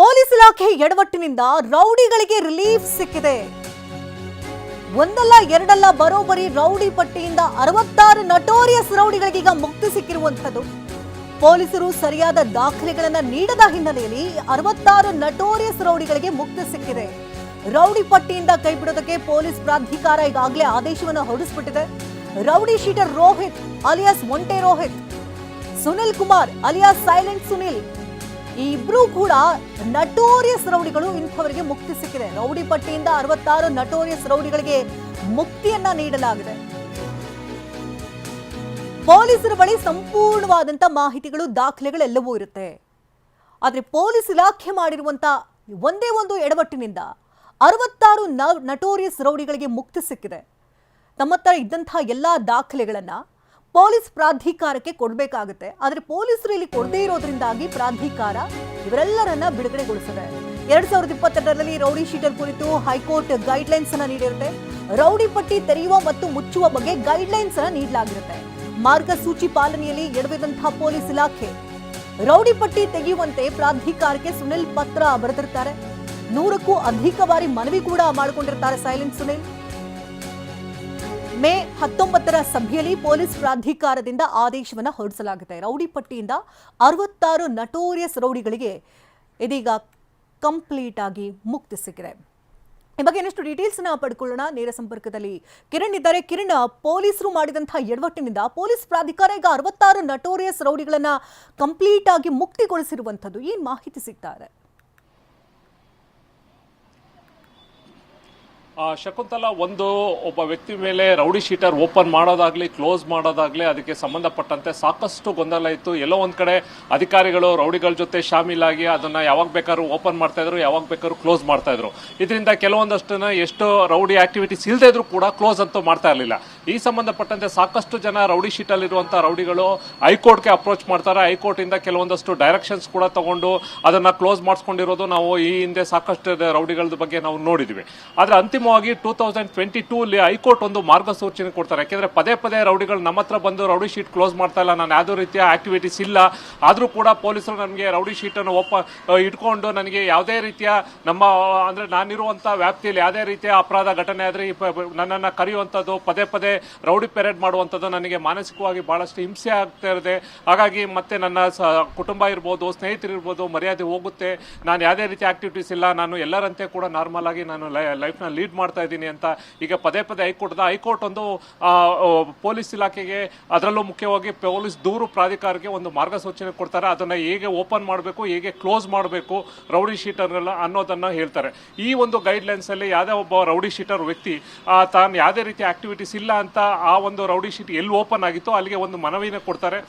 Police ಇಲಾಖೆ ಎಡವಟ್ಟಿನಿಂದ ರೌಡಿಗಳಿಗೆ relief ಸಿಕ್ಕಿದೆ. ಒಂದಲ್ಲ ಎರಡಲ್ಲ ಬರೋಬ್ಬರಿ ರೌಡಿ ಪಟ್ಟಿಯಿಂದ 66 ನಟೋರಿಯಸ್ ರೌಡಿಗಳಿಗೀಗ ಮುಕ್ತಿ ಸಿಕ್ಕಿರುವಂತದ್ದು. ಪೊಲೀಸರು ಸರಿಯಾದ ದಾಖಲೆಗಳನ್ನ ನೀಡದ ಹಿನ್ನೆಲೆಯಲ್ಲಿ 66 ನಟೋರಿಯಸ್ ರೌಡಿಗಳಿಗೆ ಮುಕ್ತಿ ಸಿಕ್ಕಿದೆ. ರೌಡಿ ಪಟ್ಟಿಯಿಂದ ಕೈಬಿಡೋದಕ್ಕೆ ಪೊಲೀಸ್ ಪ್ರಾಧಿಕಾರ ಈಗಾಗಲೇ ಆದೇಶವನ್ನು ಹೊರಡಿಸಿಬಿಟ್ಟಿದೆ. ರೌಡಿ ಶೀಟರ್ ರೋಹಿತ್ ಅಲಿಯಾಸ್ ಒಂಟೆ ರೋಹಿತ್, ಸುನಿಲ್ ಕುಮಾರ್ ಅಲಿಯಾಸ್ ಸೈಲೆಂಟ್ ಸುನಿಲ್, ಈ ಇಬ್ರು ಕೂಡ ನಟೋರಿಯಸ್ ರೌಡಿಗಳು. ಇಂಥವರಿಗೆ ಮುಕ್ತಿ ಸಿಕ್ಕಿದೆ. ರೌಡಿ ಪಟ್ಟಿಯಿಂದ 66 ನಟೋರಿಯಸ್ ರೌಡಿಗಳಿಗೆ ಮುಕ್ತಿಯನ್ನ ನೀಡಲಾಗಿದೆ. ಪೊಲೀಸರ ಬಳಿ ಸಂಪೂರ್ಣವಾದಂತ ಮಾಹಿತಿಗಳು, ದಾಖಲೆಗಳೆಲ್ಲವೂ ಇರುತ್ತೆ. ಆದ್ರೆ ಪೊಲೀಸ್ ಇಲಾಖೆ ಮಾಡಿರುವಂತ ಒಂದೇ ಒಂದು ಎಡವಟ್ಟಿನಿಂದ 66 ನಟೋರಿಯಸ್ ರೌಡಿಗಳಿಗೆ ಮುಕ್ತಿ ಸಿಕ್ಕಿದೆ. ತಮ್ಮ ಹತ್ರ ಇದ್ದಂತಹ ಎಲ್ಲಾ ದಾಖಲೆಗಳನ್ನ ಪೊಲೀಸ್ ಪ್ರಾಧಿಕಾರಕ್ಕೆ ಕೊಡಬೇಕಾಗುತ್ತೆ. ಆದರೆ ಪೊಲೀಸರು ಇಲ್ಲಿ ಕೊಡದೇ ಇರೋದ್ರಿಂದಾಗಿ ಪ್ರಾಧಿಕಾರ ಇವರೆಲ್ಲರನ್ನ ಬಿಡುಗಡೆಗೊಳಿಸಿದೆ. 2022ರಲ್ಲಿ ರೌಡಿ ಶೀಟರ್ ಕುರಿತು ಹೈಕೋರ್ಟ್ ಗೈಡ್ಲೈನ್ಸ್ ಅನ್ನ ನೀಡಿರುತ್ತೆ. ರೌಡಿ ಪಟ್ಟಿ ತೆರೆಯುವ ಮತ್ತು ಮುಚ್ಚುವ ಬಗ್ಗೆ ಗೈಡ್ಲೈನ್ಸ್ ಅನ್ನ ನೀಡಲಾಗಿರುತ್ತೆ. ಮಾರ್ಗಸೂಚಿ ಪಾಲನೆಯಲ್ಲಿ ಎಡವಿದಂತಹ ಪೊಲೀಸ್ ಇಲಾಖೆ ರೌಡಿ ಪಟ್ಟಿ ತೆಗೆಯುವಂತೆ ಪ್ರಾಧಿಕಾರಕ್ಕೆ ಸುನಿಲ್ ಪತ್ರ ಬರೆದಿರ್ತಾರೆ. 100ಕ್ಕೂ ಅಧಿಕ ಬಾರಿ ಮನವಿ ಕೂಡ ಮಾಡಿಕೊಂಡಿರ್ತಾರೆ ಸೈಲೆಂಟ್ ಸುನಿಲ್. ಮೇ 19ರ ಸಭೆಯಲ್ಲಿ ಪೊಲೀಸ್ ಪ್ರಾಧಿಕಾರದಿಂದ ಆದೇಶವನ್ನ ಹೊರಡಿಸಲಾಗಿದೆ. ರೌಡಿ ಪಟ್ಟಿಯಿಂದ 66 ನಟೋರಿಯಸ್ ರೌಡಿಗಳಿಗೆ ಇದೀಗ ಕಂಪ್ಲೀಟ್ ಆಗಿ ಮುಕ್ತಿ ಸಿಕ್ಕಿದೆ. ಈ ಬಗ್ಗೆ ಇನ್ನಷ್ಟು ಡೀಟೇಲ್ಸ್ ಅನ್ನ ಪಡ್ಕೊಳ್ಳೋಣ. ನೇರ ಸಂಪರ್ಕದಲ್ಲಿ ಕಿರಣ್ ಇದ್ದಾರೆ. ಕಿರಣ್, ಪೊಲೀಸರು ಮಾಡಿದಂತಹ ಎಡವಟ್ಟಿನಿಂದ ಪೊಲೀಸ್ ಪ್ರಾಧಿಕಾರ ಈಗ 66 ನಟೋರಿಯಸ್ ರೌಡಿಗಳನ್ನ ಕಂಪ್ಲೀಟ್ ಆಗಿ ಮುಕ್ತಿಗೊಳಿಸಿರುವಂತದ್ದು, ಏನ್ ಮಾಹಿತಿ ಸಿಗ್ತಾ ಇದೆ? ಶಕುಂತಲಾ, ಒಬ್ಬ ವ್ಯಕ್ತಿ ಮೇಲೆ ರೌಡಿ ಶೀಟರ್ ಓಪನ್ ಮಾಡೋದಾಗ್ಲಿ ಕ್ಲೋಸ್ ಮಾಡೋದಾಗ್ಲಿ ಅದಕ್ಕೆ ಸಂಬಂಧಪಟ್ಟಂತೆ ಸಾಕಷ್ಟು ಗೊಂದಲ ಇತ್ತು. ಎಲ್ಲೋ ಒಂದ್ ಕಡೆ ಅಧಿಕಾರಿಗಳು ರೌಡಿಗಳ ಜೊತೆ ಶಾಮೀಲಾಗಿ ಅದನ್ನ ಯಾವಾಗ ಬೇಕಾದ್ರೂ ಓಪನ್ ಮಾಡ್ತಾ ಇದ್ರು, ಯಾವಾಗ ಬೇಕಾದ್ರೂ ಕ್ಲೋಸ್ ಮಾಡ್ತಾ ಇದ್ರು. ಇದರಿಂದ ಕೆಲವೊಂದಷ್ಟನ್ನ ಎಷ್ಟು ರೌಡಿ ಆಕ್ಟಿವಿಟೀಸ್ ಇಲ್ಲದೆ ಇದ್ರು ಕೂಡ ಕ್ಲೋಸ್ ಅಂತೂ ಮಾಡ್ತಾ ಇರಲಿಲ್ಲ. ಈ ಸಂಬಂಧಪಟ್ಟಂತೆ ಸಾಕಷ್ಟು ಜನ ರೌಡಿ ಶೀಟಲ್ಲಿ ಇರುವಂತಹ ರೌಡಿಗಳು ಹೈಕೋರ್ಟ್ಗೆ ಅಪ್ರೋಚ್ ಮಾಡ್ತಾರೆ. ಹೈಕೋರ್ಟ್ ಇಂದ ಕೆಲವೊಂದಷ್ಟು ಡೈರೆಕ್ಷನ್ಸ್ ಕೂಡ ತಗೊಂಡು ಅದನ್ನ ಕ್ಲೋಸ್ ಮಾಡಿಸ್ಕೊಂಡಿರೋದು ನಾವು ಈ ಹಿಂದೆ ಸಾಕಷ್ಟು ರೌಡಿಗಳ ಬಗ್ಗೆ ನಾವು ನೋಡಿದ್ವಿ. ಆದ್ರೆ ಅಂತಿಮವಾಗಿ 2022 ಹೈಕೋರ್ಟ್ ಒಂದು ಮಾರ್ಗಸೂಚನೆ ಕೊಡ್ತಾರೆ. ಯಾಕೆಂದ್ರೆ ಪದೇ ಪದೇ ರೌಡಿಗಳು ನಮ್ಮ ಹತ್ರ ಬಂದು ರೌಡಿ ಶೀಟ್ ಕ್ಲೋಸ್ ಮಾಡ್ತಾ ಇಲ್ಲ, ನಾನು ಯಾವುದೇ ರೀತಿಯ ಆಕ್ಟಿವಿಟೀಸ್ ಇಲ್ಲ, ಆದ್ರೂ ಕೂಡ ಪೊಲೀಸರು ನನಗೆ ರೌಡಿ ಶೀಟ್ ಅನ್ನು ಇಟ್ಕೊಂಡು ನನಗೆ ಯಾವುದೇ ರೀತಿಯ ಅಂದ್ರೆ ನಾನಿರುವಂತ ವ್ಯಾಪ್ತಿಯಲ್ಲಿ ಯಾವುದೇ ರೀತಿಯ ಅಪರಾಧ ಘಟನೆ ಆದ್ರೆ ನನ್ನನ್ನು ಕರೆಯುವಂಥದ್ದು, ಪದೇ ಪದೇ ರೌಡಿ ಪೆರೇಡ್ ಮಾಡುವಂಥದ್ದು ನನಗೆ ಮಾನಸಿಕವಾಗಿ ಬಹಳಷ್ಟು ಹಿಂಸೆ ಆಗ್ತಾ ಇದೆ. ಹಾಗಾಗಿ ಮತ್ತೆ ನನ್ನ ಕುಟುಂಬ ಇರ್ಬೋದು, ಸ್ನೇಹಿತರು ಇರ್ಬೋದು, ಮರ್ಯಾದೆ ಹೋಗುತ್ತೆ. ನಾನು ಯಾವುದೇ ರೀತಿಯ ಆಕ್ಟಿವಿಟೀಸ್ ಇಲ್ಲ, ನಾನು ಎಲ್ಲರಂತೆ ಕೂಡ ನಾರ್ಮಲ್ ಆಗಿ ನಾನು ಲೈಫ್ನ ಲೀಡ್ ಮಾಡ್ತಾ ಇದ್ದೀನಿ ಅಂತ ಈಗ ಪದೇ ಪದೇ ಹೈಕೋರ್ಟ್ ಒಂದು ಪೊಲೀಸ್ ಇಲಾಖೆಗೆ, ಅದರಲ್ಲೂ ಮುಖ್ಯವಾಗಿ ಪೊಲೀಸ್ ದೂರು ಪ್ರಾಧಿಕಾರಕ್ಕೆ ಒಂದು ಮಾರ್ಗಸೂಚನೆ ಕೊಡ್ತಾರೆ. ಅದನ್ನ ಹೇಗೆ ಓಪನ್ ಮಾಡಬೇಕು, ಹೇಗೆ ಕ್ಲೋಸ್ ಮಾಡಬೇಕು ರೌಡಿ ಶೀಟರ್ ಅನ್ನೋದನ್ನ ಹೇಳ್ತಾರೆ. ಈ ಒಂದು ಗೈಡ್ಲೈನ್ಸ್ ಅಲ್ಲಿ ಯಾವುದೇ ಒಬ್ಬ ರೌಡಿ ಶೀಟರ್ ವ್ಯಕ್ತಿ ತಾನು ಯಾವುದೇ ರೀತಿಯ ಆಕ್ಟಿವಿಟೀಸ್ ಇಲ್ಲ ಅಂತ ಆ ಒಂದು ರೌಡಿ ಶೀಟ್ ಎಲ್ಲಿ ಓಪನ್ ಆಗಿತ್ತೋ ಅಲ್ಲಿಗೆ ಒಂದು ಮನವಿನ ಕೊಡ್ತಾರೆ.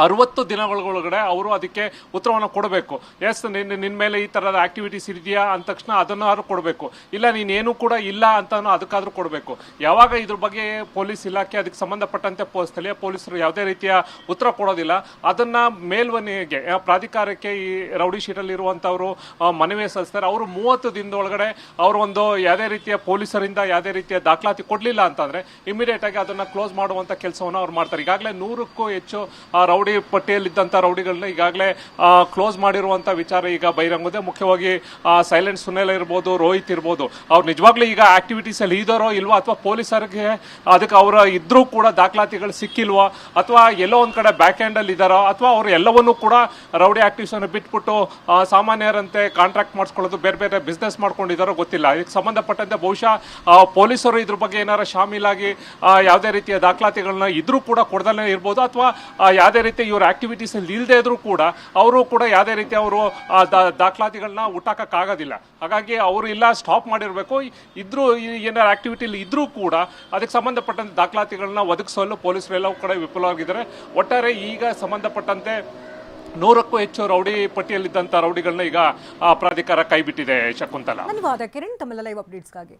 60 ದಿನಗಳೊಳಗಡೆ ಅವರು ಅದಕ್ಕೆ ಉತ್ತರವನ್ನು ಕೊಡಬೇಕು. ಎಸ್, ನಿನ್ನ ಮೇಲೆ ಈ ಥರದ ಆಕ್ಟಿವಿಟೀಸ್ ಇದೆಯಾ ಅಂದ ತಕ್ಷಣ ಅದನ್ನಾದ್ರೂ ಕೊಡಬೇಕು. ಇಲ್ಲ ನೀನೇನು ಕೂಡ ಇಲ್ಲ ಅಂತ ಅದಕ್ಕಾದ್ರೂ ಕೊಡಬೇಕು. ಯಾವಾಗ ಇದ್ರ ಬಗ್ಗೆ ಪೊಲೀಸ್ ಇಲಾಖೆ ಅದಕ್ಕೆ ಸಂಬಂಧಪಟ್ಟಂತೆ ಸ್ಥಳೀಯ ಪೊಲೀಸರು ಯಾವುದೇ ರೀತಿಯ ಉತ್ತರ ಕೊಡೋದಿಲ್ಲ, ಅದನ್ನ ಮೇಲ್ಮನೆಗೆ ಪ್ರಾಧಿಕಾರಕ್ಕೆ ಈ ರೌಡಿ ಶೀಟಲ್ಲಿ ಇರುವಂತವರು ಮನವಿ ಸಲ್ಲಿಸ್ತಾರೆ. ಅವರು 30 ದಿನದೊಳಗಡೆ ಅವರು ಒಂದು ಯಾವುದೇ ರೀತಿಯ ಪೊಲೀಸರಿಂದ ಯಾವುದೇ ರೀತಿಯ ದಾಖಲಾತಿ ಕೊಡಲಿಲ್ಲ ಅಂತಂದ್ರೆ ಇಮಿಡಿಯೇಟ್ ಆಗಿ ಅದನ್ನ ಕ್ಲೋಸ್ ಮಾಡುವಂತ ಕೆಲಸವನ್ನು ಅವ್ರು ಮಾಡ್ತಾರೆ. ಈಗಾಗಲೇ 100ಕ್ಕೂ ಹೆಚ್ಚು ರೌಡಿ ಪಟ್ಟಿಯಲ್ಲಿದ್ದಂಥ ರೌಡಿಗಳನ್ನ ಈಗಾಗಲೇ ಕ್ಲೋಸ್ ಮಾಡಿರುವಂಥ ವಿಚಾರ ಈಗ ಬಹಿರಂಗಿದೆ. ಮುಖ್ಯವಾಗಿ ಸೈಲೆಂಟ್ ಸುನಿಲ್ ಇರ್ಬೋದು, ರೋಹಿತ್ ಇರ್ಬೋದು, ಅವ್ರು ನಿಜವಾಗ್ಲೂ ಈಗ ಆಕ್ಟಿವಿಟೀಸ್ ಅಲ್ಲಿ ಇದಾರೋ ಇಲ್ವಾ, ಅಥವಾ ಪೊಲೀಸರಿಗೆ ಅದಕ್ಕೆ ಅವರ ಇದ್ರೂ ಕೂಡ ದಾಖಲಾತಿಗಳು ಸಿಕ್ಕಿಲ್ವಾ, ಅಥವಾ ಎಲ್ಲೋ ಒಂದ್ ಕಡೆ ಬ್ಯಾಕ್ ಹ್ಯಾಂಡ್ ಅಲ್ಲಿ ಇದಾರೋ, ಅಥವಾ ಅವರು ಎಲ್ಲವನ್ನೂ ಕೂಡ ರೌಡಿ ಆಕ್ಟಿವಿಟೀಸ್ ಅನ್ನು ಬಿಟ್ಬಿಟ್ಟು ಸಾಮಾನ್ಯರಂತೆ ಕಾಂಟ್ರಾಕ್ಟ್ ಮಾಡಿಸ್ಕೊಳ್ಳೋದು, ಬೇರೆ ಬೇರೆ ಬಿಸ್ನೆಸ್ ಮಾಡ್ಕೊಂಡಿದ್ದಾರೋ ಗೊತ್ತಿಲ್ಲ. ಇದಕ್ಕೆ ಸಂಬಂಧಪಟ್ಟಂತೆ ಬಹುಶಃ ಪೊಲೀಸರು ಇದ್ರ ಬಗ್ಗೆ ಏನಾರ ಶಾಮೀಲಾಗಿ ಯಾವುದೇ ರೀತಿಯ ದಾಖಲಾತಿಗಳನ್ನ ಇದ್ರೂ ಕೂಡ ಕೊಡದಲ್ಲೇ ಇರ್ಬೋದು, ಅಥವಾ ಯಾವುದೇ ರೀತಿ ಇವ್ರ ಆಕ್ಟಿವಿಟೀಸ್ ಅಲ್ಲಿ ಇಲ್ಲದೆ ಇದ್ರೂ ಕೂಡ ಅವರು ಕೂಡ ಯಾವುದೇ ರೀತಿ ಅವರು ದಾಖಲಾತಿಗಳನ್ನ ಹುಟ್ಟಾಕಕ್ಕಾಗೋದಿಲ್ಲ. ಹಾಗಾಗಿ ಅವರು ಇಲ್ಲ ಸ್ಟಾಪ್ ಮಾಡಿರ್ಬೇಕು. ಇದ್ರೂ ಏನಾರ ಆಕ್ಟಿವಿಟಿ ಇದ್ರೂ ಕೂಡ ಅದಕ್ಕೆ ಸಂಬಂಧಪಟ್ಟಂತೆ ದಾಖಲಾತಿಗಳನ್ನ ಒದಗಿಸಲು ಪೊಲೀಸರು ಎಲ್ಲವೂ ಕೂಡ ವಿಫಲವಾಗಿದ್ದಾರೆ. ಒಟ್ಟಾರೆ ಈಗ ಸಂಬಂಧಪಟ್ಟಂತೆ 100ಕ್ಕೂ ಹೆಚ್ಚು ರೌಡಿ ಪಟ್ಟಿಯಲ್ಲಿದ್ದಂತ ರೌಡಿಗಳನ್ನ ಈಗ ಪ್ರಾಧಿಕಾರ ಕೈಬಿಟ್ಟಿದೆ. ಶಕುಂತಲಾ, ಧನ್ಯವಾದ ಕಿರಣ್, ತಮ್ಮೆಲ್ಲ ಲೈವ್ ಅಪ್ಡೇಟ್ಸ್ಗಾಗಿ.